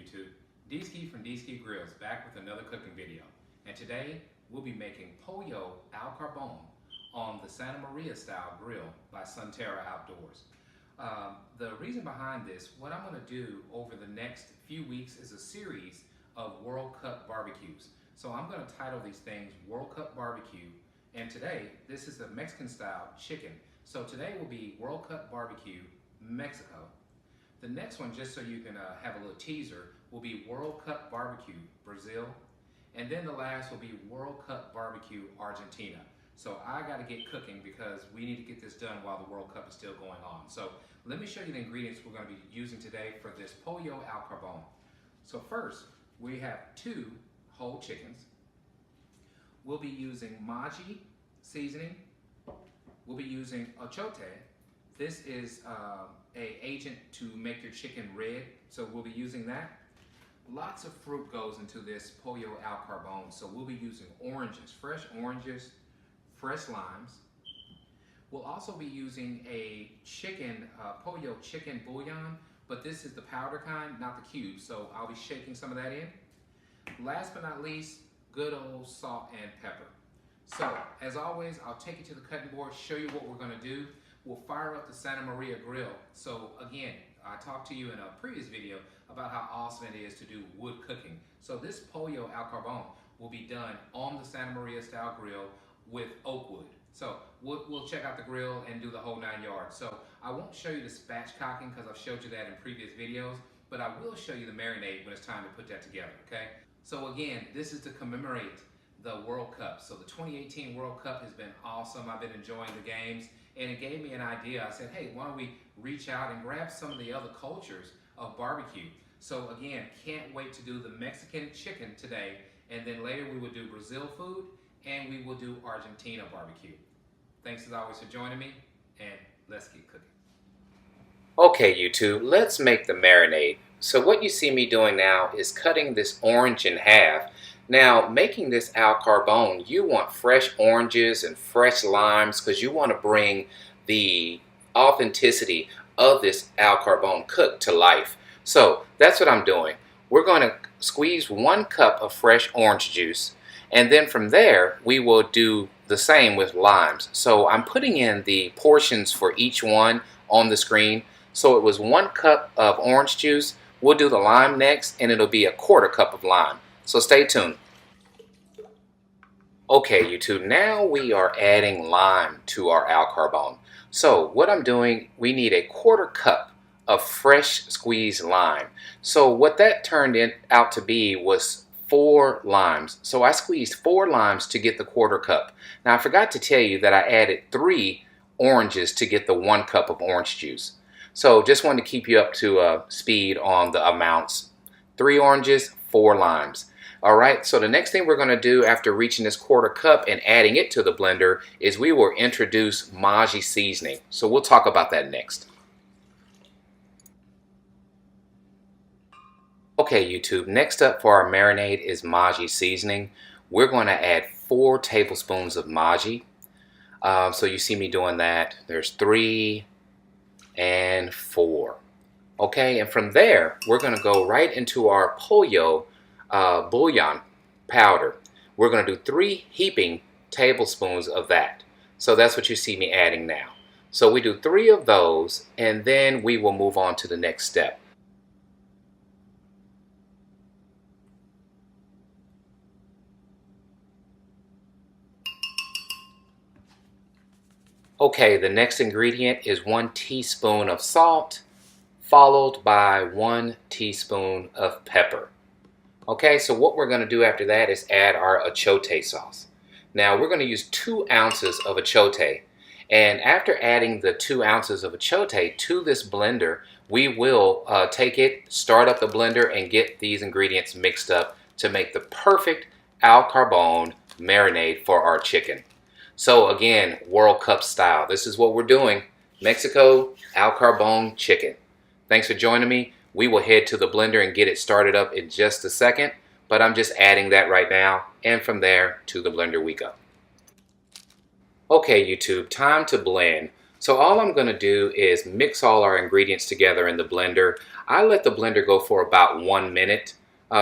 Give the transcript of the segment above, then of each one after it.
YouTube. D-Ski from D-Ski Grillz back with another cooking video. And today we'll be making Pollo Al Carbon on the Santa Maria style grill by Sunterra Outdoors. The reason behind this, what I'm going to do over the next few weeks is a series of World Cup barbecues. So I'm going to title these things World Cup Barbecue, and today this is the Mexican style chicken. So today will be World Cup Barbecue Mexico. The next one, just so you can have a little teaser, will be World Cup Barbecue Brazil. And then the last will be World Cup Barbecue Argentina. So I got to get cooking because we need to get this done while the World Cup is still going on. So let me show you the ingredients we're going to be using today for this Pollo Al Carbon. So first, we have 2 whole chickens. We'll be using Maggi seasoning. We'll be using ACHIOTE. This is a agent to make your chicken red, so we'll be using that. Lots of fruit goes into this Pollo Al Carbon, so we'll be using oranges, fresh limes. We'll also be using a chicken, Pollo chicken bouillon, but this is the powder kind, not the cubes, so I'll be shaking some of that in. Last but not least, good old salt and pepper. So, as always, I'll take you to the cutting board, show you what we're going to do. We'll fire up the Santa Maria grill. So again, I talked to you in a previous video about how awesome it is to do wood cooking. So this Pollo Al Carbon will be done on the Santa Maria style grill with oak wood. So we'll check out the grill and do the whole 9 yards. So I won't show you the spatchcocking because I've showed you that in previous videos, but I will show you the marinade when it's time to put that together, okay? So again, this is to commemorate the World Cup. So the 2018 World Cup has been awesome. I've been enjoying the games, and it gave me an idea. I said, hey, why don't we reach out and grab some of the other cultures of barbecue? So again, can't wait to do the Mexican chicken today, and then later we will do Brazil food, and we will do Argentina barbecue. Thanks as always for joining me, and let's get cooking. Okay, YouTube, let's make the marinade. So what you see me doing now is cutting this orange in half. Now, making this Al Carbon, you want fresh oranges and fresh limes because you want to bring the authenticity of this Al Carbon cooked to life. So that's what I'm doing. We're going to squeeze 1 cup of fresh orange juice, and then from there we will do the same with limes. So I'm putting in the portions for each one on the screen. So it was 1 cup of orange juice. We'll do the lime next, and it'll be a 1/4 cup of lime. So stay tuned. Okay, YouTube, now we are adding lime to our Al Carbon. So what I'm doing, we need a 1/4 cup of fresh squeezed lime. So what that turned out to be was 4 limes. So I squeezed 4 limes to get the 1/4 cup. Now I forgot to tell you that I added 3 oranges to get the 1 cup of orange juice. So just wanted to keep you up to speed on the amounts. 3 oranges, 4 limes. All right, so the next thing we're going to do after reaching this 1/4 cup and adding it to the blender is we will introduce Maggi seasoning. So we'll talk about that next. Okay, YouTube, next up for our marinade is Maggi seasoning. We're going to add 4 tablespoons of Maggi. So you see me doing that. There's 3 and 4. Okay, and from there, we're going to go right into our pollo bouillon powder. We're going to do 3 heaping tablespoons of that. So that's what you see me adding now. So we do 3 of those, and then we will move on to the next step. Okay, the next ingredient is 1 teaspoon of salt, followed by 1 teaspoon of pepper. Okay, so what we're going to do after that is add our ACHIOTE sauce. Now we're going to use 2 ounces of ACHIOTE, and after adding the 2 ounces of ACHIOTE to this blender, we will take it, start up the blender, and get these ingredients mixed up to make the perfect Al Carbon marinade for our chicken. So again, World Cup style. This is what we're doing. Mexico Al Carbon chicken. Thanks for joining me. We will head to the blender and get it started up in just a second, but I'm just adding that right now, and from there to the blender we go. Okay, YouTube, time to blend. So all I'm going to do is mix all our ingredients together in the blender. I let the blender go for about 1 minute.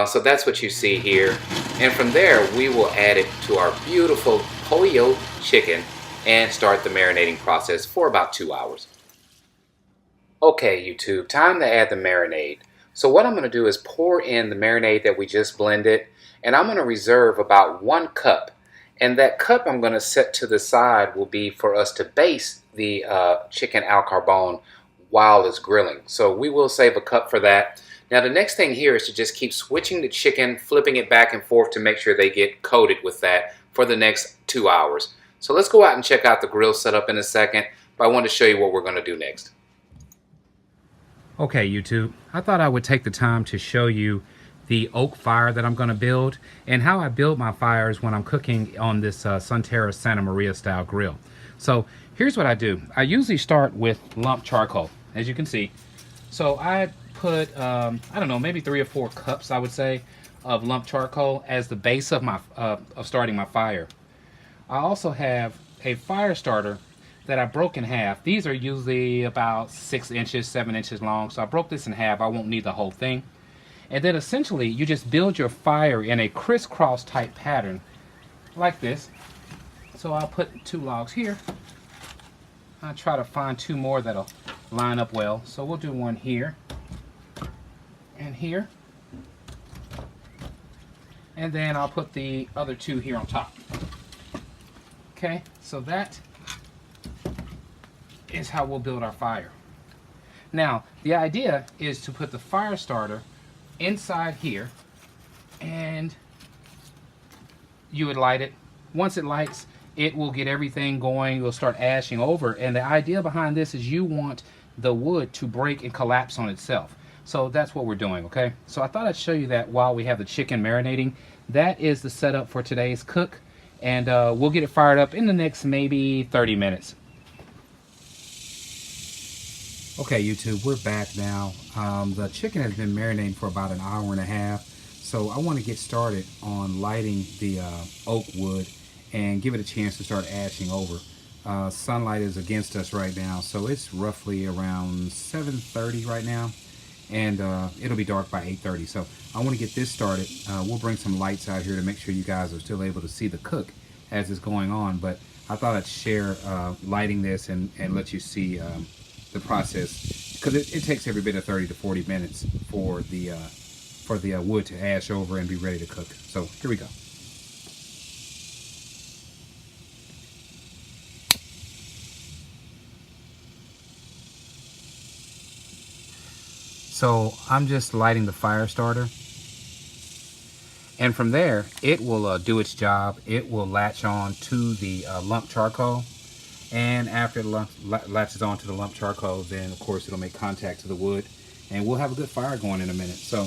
So that's what you see here. And from there, we will add it to our beautiful pollo chicken and start the marinating process for about 2 hours. Okay, YouTube, time to add the marinade. So what I'm going to do is pour in the marinade that we just blended, and I'm going to reserve about 1 cup. And that cup I'm going to set to the side will be for us to baste the chicken al carbon while it's grilling. So we will save a cup for that. Now the next thing here is to just keep switching the chicken, flipping it back and forth to make sure they get coated with that for the next 2 hours. So let's go out and check out the grill setup in a second, but I want to show you what we're going to do next. Okay, YouTube, I thought I would take the time to show you the oak fire that I'm going to build and how I build my fires when I'm cooking on this Sunterra Santa Maria style grill. So here's what I do. I usually start with lump charcoal, as you can see. So I put, I don't know, maybe 3 or 4 cups, I would say, of lump charcoal as the base of my of starting my fire. I also have a fire starter that I broke in half. These are usually about 6 inches, 7 inches long. So I broke this in half. I won't need the whole thing. And then essentially you just build your fire in a crisscross type pattern like this. So I'll put 2 logs here. I'll try to find 2 more that'll line up well. So we'll do one here and here. And then I'll put the other 2 here on top. Okay, so that is how we'll build our fire. Now, the idea is to put the fire starter inside here, and you would light it. Once it lights, it will get everything going. It will start ashing over, and the idea behind this is you want the wood to break and collapse on itself. So that's what we're doing, okay? So I thought I'd show you that while we have the chicken marinating. That is the setup for today's cook, and we'll get it fired up in the next maybe 30 minutes. Okay, YouTube, we're back now. The chicken has been marinating for about 1.5 hours, so I want to get started on lighting the oak wood and give it a chance to start ashing over. Sunlight is against us right now, so it's roughly around 7:30 right now, and it'll be dark by 8:30. So I want to get this started. We'll bring some lights out here to make sure you guys are still able to see the cook as it's going on, but I thought I'd share lighting this and let you see the process, because it takes every bit of 30 to 40 minutes for the wood to ash over and be ready to cook. So here we go. So I'm just lighting the fire starter, and from there it will do its job. It will latch on to the lump charcoal. And after it latches onto the lump charcoal, then of course it'll make contact to the wood, and we'll have a good fire going in a minute. So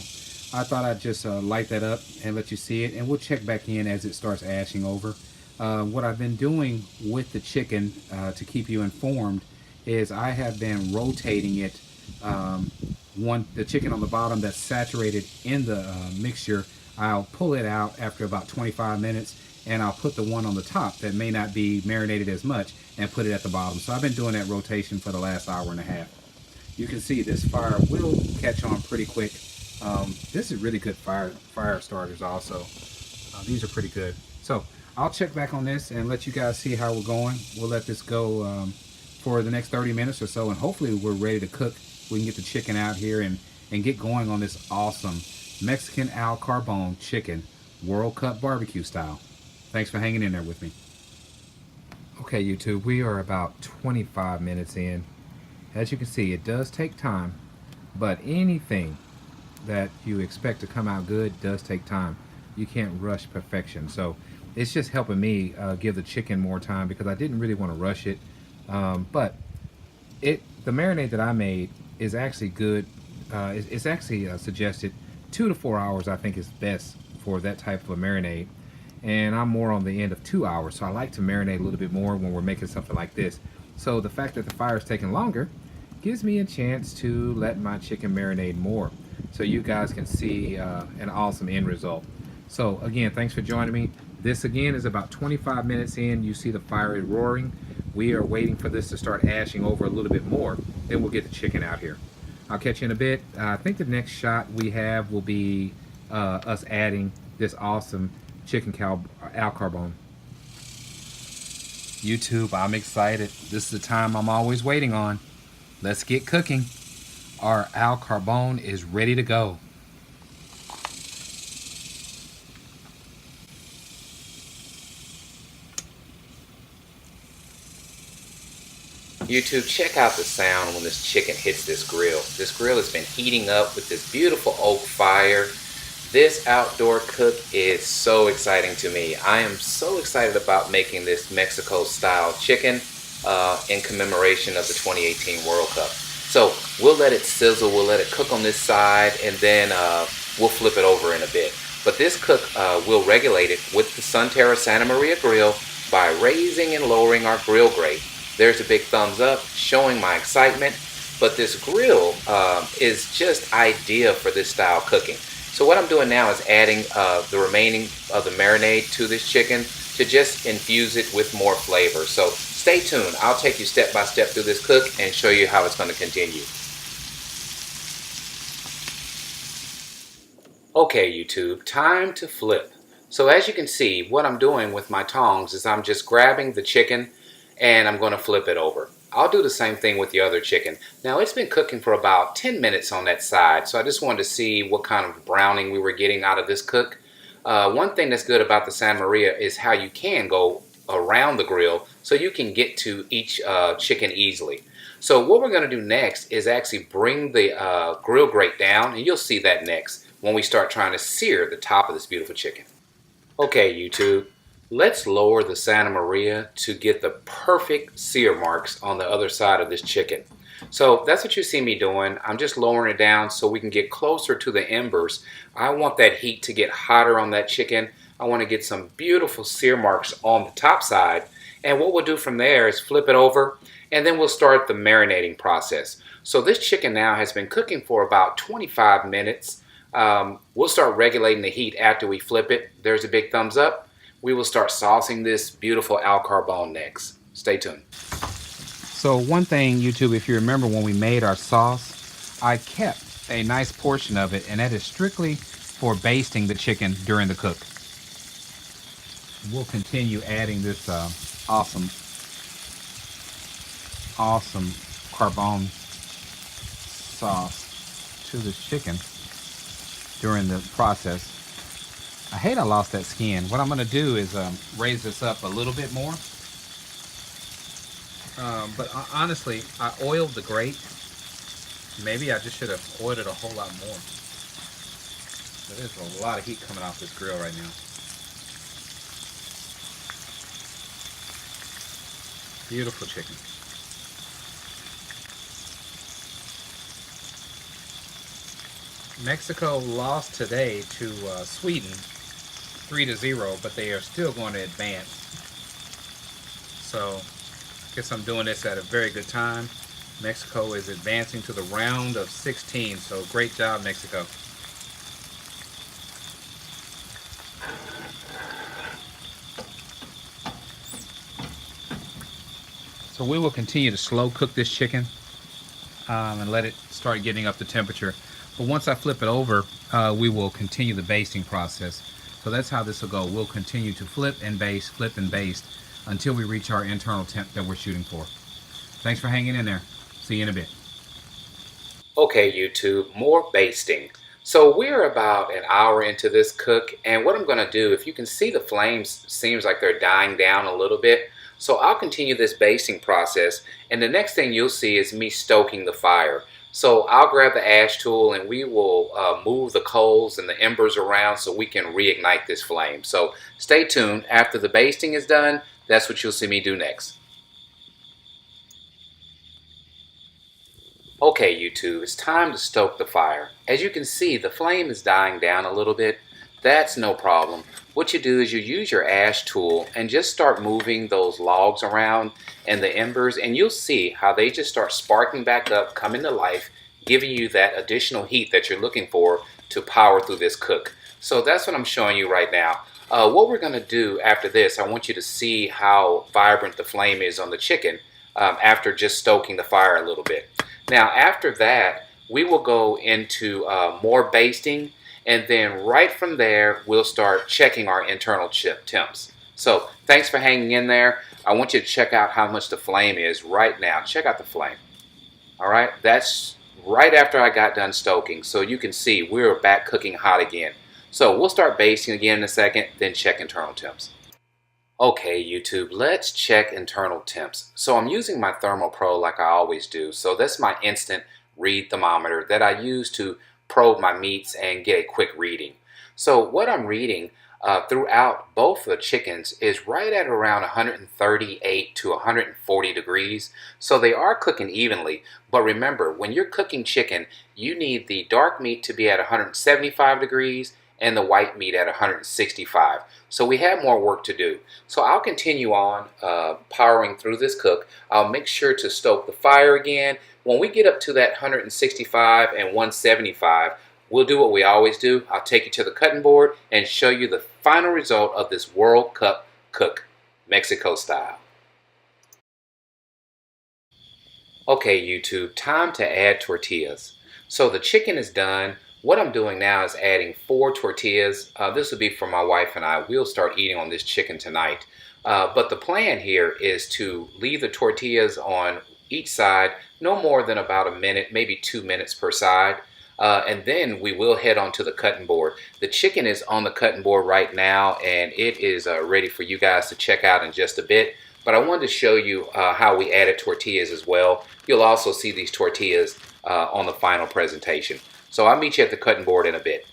I thought I'd just light that up and let you see it, and we'll check back in as it starts ashing over. What I've been doing with the chicken to keep you informed is I have been rotating it. The chicken on the bottom that's saturated in the mixture, I'll pull it out after about 25 minutes, and I'll put the one on the top that may not be marinated as much and put it at the bottom. So I've been doing that rotation for the last 1.5 hours. You can see this fire will catch on pretty quick. This is really good fire starters also. These are pretty good. So I'll check back on this and let you guys see how we're going. We'll let this go for the next 30 minutes or so, and hopefully we're ready to cook. We can get the chicken out here and get going on this awesome Mexican Al Carbon chicken, World Cup BBQ style. Thanks for hanging in there with me. Okay, YouTube, we are about 25 minutes in. As you can see, it does take time, but anything that you expect to come out good does take time. You can't rush perfection. So it's just helping me give the chicken more time, because I didn't really want to rush it. But the marinade that I made is actually good. It's actually suggested 2 to 4 hours, I think, is best for that type of a marinade. And I'm more on the end of 2 hours, so I like to marinate a little bit more when we're making something like this. So the fact that the fire is taking longer gives me a chance to let my chicken marinate more, so you guys can see an awesome end result. So again, thanks for joining me. This again is about 25 minutes in. You see the fire is roaring. We are waiting for this to start ashing over a little bit more. Then we'll get the chicken out here. I'll catch you in a bit. I think the next shot we have will be us adding this awesome chicken al carbon. YouTube, I'm excited. This is the time I'm always waiting on. Let's get cooking. Our al carbon is ready to go. YouTube, check out the sound when this chicken hits this grill. This grill has been heating up with this beautiful oak fire. This outdoor cook is so exciting to me. I am so excited about making this Mexico style chicken in commemoration of the 2018 World Cup. So we'll let it sizzle, we'll let it cook on this side, and then we'll flip it over in a bit. But this cook will regulate it with the Sunterra Santa Maria grill by raising and lowering our grill grate. There's a big thumbs up showing my excitement, but this grill is just ideal for this style cooking. So what I'm doing now is adding the remaining of the marinade to this chicken to just infuse it with more flavor. So stay tuned. I'll take you step by step through this cook and show you how it's going to continue. Okay, YouTube, time to flip. So as you can see, what I'm doing with my tongs is I'm just grabbing the chicken and I'm going to flip it over. I'll do the same thing with the other chicken. Now it's been cooking for about 10 minutes on that side, so I just wanted to see what kind of browning we were getting out of this cook. One thing that's good about the Santa Maria is how you can go around the grill so you can get to each chicken easily. So what we're going to do next is actually bring the grill grate down, and you'll see that next when we start trying to sear the top of this beautiful chicken. Okay, YouTube. Let's lower the Santa Maria to get the perfect sear marks on the other side of this chicken. So that's what you see me doing. I'm just lowering it down so we can get closer to the embers. I want that heat to get hotter on that chicken. I want to get some beautiful sear marks on the top side. And what we'll do from there is flip it over, and then we'll start the marinating process. So this chicken now has been cooking for about 25 minutes. We'll start regulating the heat after we flip it. There's a big thumbs up. We will start saucing this beautiful al carbon next. Stay tuned. So one thing, YouTube, if you remember when we made our sauce, I kept a nice portion of it, and that is strictly for basting the chicken during the cook. We'll continue adding this awesome carbon sauce to this chicken during the process. I hate I lost that skin. What I'm going to do is raise this up a little bit more. But honestly, I oiled the grate. Maybe I just should have oiled it a whole lot more. There's a lot of heat coming off this grill right now. Beautiful chicken. Mexico lost today to Sweden 3-0, but they are still going to advance. So I guess I'm doing this at a very good time. Mexico is advancing to the round of 16, so great job, Mexico. So we will continue to slow cook this chicken and let it start getting up to temperature. But once I flip it over, we will continue the basting process. So that's how this will go. We'll continue to flip and baste until we reach our internal temp that we're shooting for. Thanks for hanging in there. See you in a bit. Okay, YouTube, more basting. So we're about an hour into this cook, and what I'm going to do, if you can see the flames, seems like they're dying down a little bit. So I'll continue this basting process, and the next thing you'll see is me stoking the fire. So I'll grab the ash tool and we will move the coals and the embers around so we can reignite this flame. So stay tuned. After the basting is done, that's what you'll see me do next. Okay, YouTube, it's time to stoke the fire. As you can see, the flame is dying down a little bit. That's no problem. What you do is you use your ash tool and just start moving those logs around and the embers, and you'll see how they just start sparking back up, coming to life, giving you that additional heat that you're looking for to power through this cook. So that's what I'm showing you right now. What we're going to do after this, I want you to see how vibrant the flame is on the chicken after just stoking the fire a little bit. Now, after that, we will go into more basting, and then right from there, we'll start checking our internal temps. So, thanks for hanging in there. I want you to check out how much the flame is right now. Check out the flame. All right, that's right after I got done stoking, so you can see we're back cooking hot again. So we'll start basting again in a second, then check internal temps. Okay, YouTube, let's check internal temps. So I'm using my Thermal Pro like I always do. So that's my instant read thermometer that I use to probe my meats and get a quick reading. So what I'm reading throughout both the chickens is right at around 138 to 140 degrees. So they are cooking evenly. But remember, when you're cooking chicken, you need the dark meat to be at 175 degrees and the white meat at 165. So we have more work to do. So I'll continue on powering through this cook. I'll make sure to stoke the fire again. When we get up to that 165 and 175, we'll do what we always do. I'll take you to the cutting board and show you the final result of this World Cup cook, Mexico style. Okay, YouTube, time to add tortillas. So the chicken is done. What I'm doing now is adding 4 tortillas. This will be for my wife and I. We'll start eating on this chicken tonight. But the plan here is to leave the tortillas on each side no more than about a minute, maybe 2 minutes per side. And then we will head on to the cutting board. The chicken is on the cutting board right now, and it is ready for you guys to check out in just a bit. But I wanted to show you how we added tortillas as well. You'll also see these tortillas on the final presentation. So I'll meet you at the cutting board in a bit.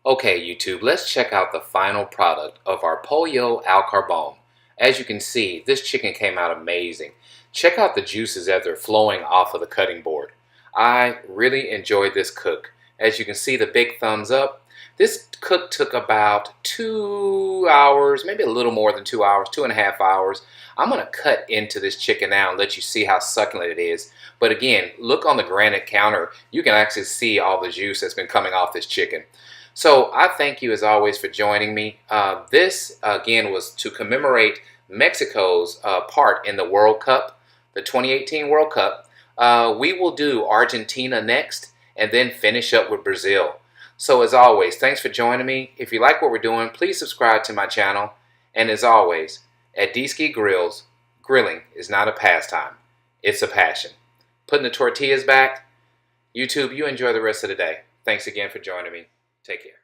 Okay, YouTube, let's check out the final product of our Pollo Al Carbon. As you can see, this chicken came out amazing. Check out the juices as they're flowing off of the cutting board. I really enjoyed this cook. As you can see, the big thumbs up. This cook took about 2 hours, maybe a little more than 2 hours, 2.5 hours. I'm going to cut into this chicken now and let you see how succulent it is. But again, look on the granite counter. You can actually see all the juice that's been coming off this chicken. So I thank you as always for joining me. This again was to commemorate Mexico's part in the World Cup, the 2018 World Cup. We will do Argentina next and then finish up with Brazil. So as always, thanks for joining me. If you like what we're doing, please subscribe to my channel. And as always, at TSP Grillz, grilling is not a pastime, it's a passion. Putting the tortillas back. YouTube, you enjoy the rest of the day. Thanks again for joining me. Take care.